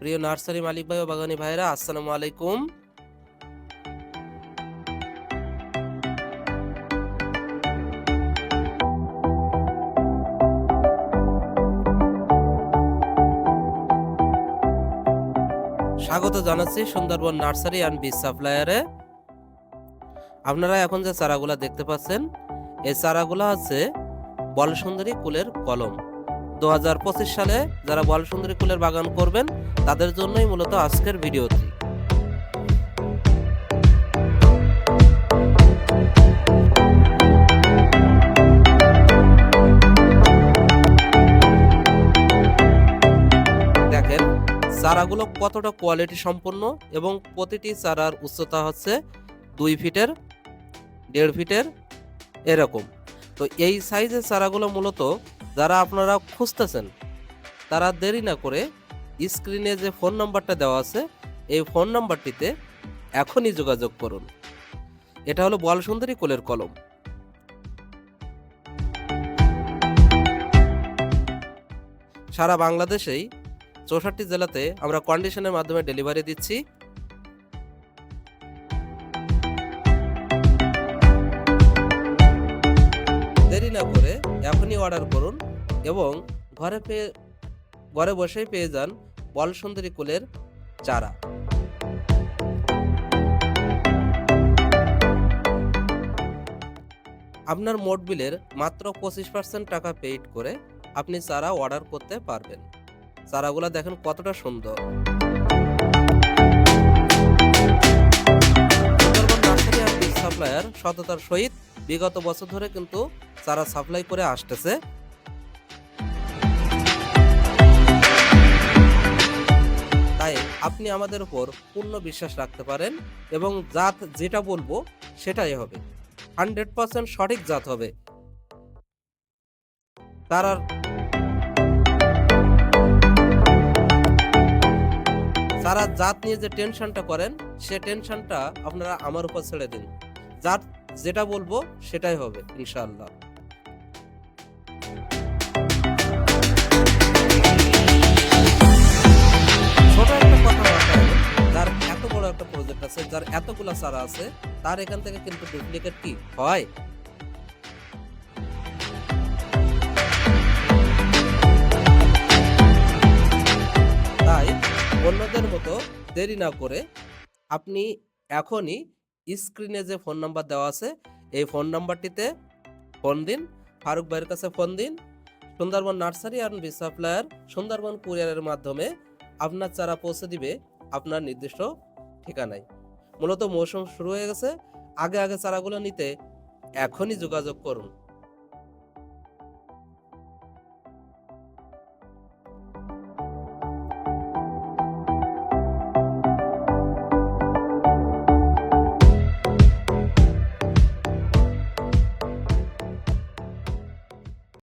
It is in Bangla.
প্রিয় নার্সারি মালিক ভাই ও বাগানী ভাইরা, আসসালামু আলাইকুম। স্বাগত জানাচ্ছি সুন্দরবন নার্সারি অ্যান্ড বীজ সাপ্লায়ারে। আপনারা এখন যে চারাগুলা দেখতে পাচ্ছেন, এই চারাগুলা হচ্ছে বলসুন্দরী কুলের কলম। 2025 সালে যারা বলসুন্দরী কুলের বাগান করবেন তাদের জন্যই মূলত আজকের ভিডিওটি। দেখেন চারাগুলো কতটা কোয়ালিটি সম্পন্ন এবং প্রতিটি চারার উচ্চতা হচ্ছে 2 ফিটের, 1.5 ফিটের এরকম। তো এই সাইজের চারাগুলো মূলত যারা আপনারা খুঁজতেছেন তারা দেরি না করে স্ক্রিনে যে ফোন নাম্বারটা দেওয়া আছে এই ফোন নাম্বারটিতে এখনই যোগাযোগ করুন। এটা হলো বলসুন্দরী কুলের কলম। সারা বাংলাদেশেই 64 জেলাতে আমরা কন্ডিশনের মাধ্যমে ডেলিভারি দিচ্ছি। দেরি না করে এখনই অর্ডার করুন এবং ঘরে বসেই পেয়ে যান বলসুন্দরী কুলের চারা। আপনার মোট বিলের মাত্র 25% টাকা পেইড করে আপনি চারা অর্ডার করতে পারবেন। চারাগুলা দেখেন কতটা সুন্দর। সুন্দরবন নার্সারি আর বীজ সাপ্লায়ার সততার সহিত বিগত বছর ধরে কিন্তু চারা সাপ্লাই করে আসতেছে। তাই আপনি আমাদের উপর পূর্ণ বিশ্বাস রাখতে পারেন এবং জাত যেটা বলবো সেটাই হবে, 100% সঠিক জাত হবে। যারা জাত নিয়ে যে টেনশনটা করেন সে টেনশনটা আপনারা আমার উপর ছেড়ে দিন। জাত যেটা বলবো সেটাই হবে ইনশাআল্লাহ। ছোট একটা কথা মাথায় রাখবেন, যার এত বড় একটা প্রজেক্ট আছে, যার এতগুলা চারা আছে, তার এখান থেকে কিন্তু ডুপ্লিকেট কি হয়? তাই অন্যদের মতো দেরি না করে আপনি এখনই স্ক্রিনে যে ফোন নাম্বার দেওয়া আছে এই ফোন নাম্বারটিতে ফোন দিন, ফারুক ভাইয়ের কাছে ফোন দিন। সুন্দরবন নার্সারি অ্যান্ড বীজ সাপ্লায়ার সুন্দরবন কুরিয়ারের মাধ্যমে আপনার চারা পৌঁছে দিবে আপনার নির্দিষ্ট ঠিকানায়। মূলত মৌসুম শুরু হয়ে গেছে, আগে চারাগুলো নিতে এখনই যোগাযোগ করুন।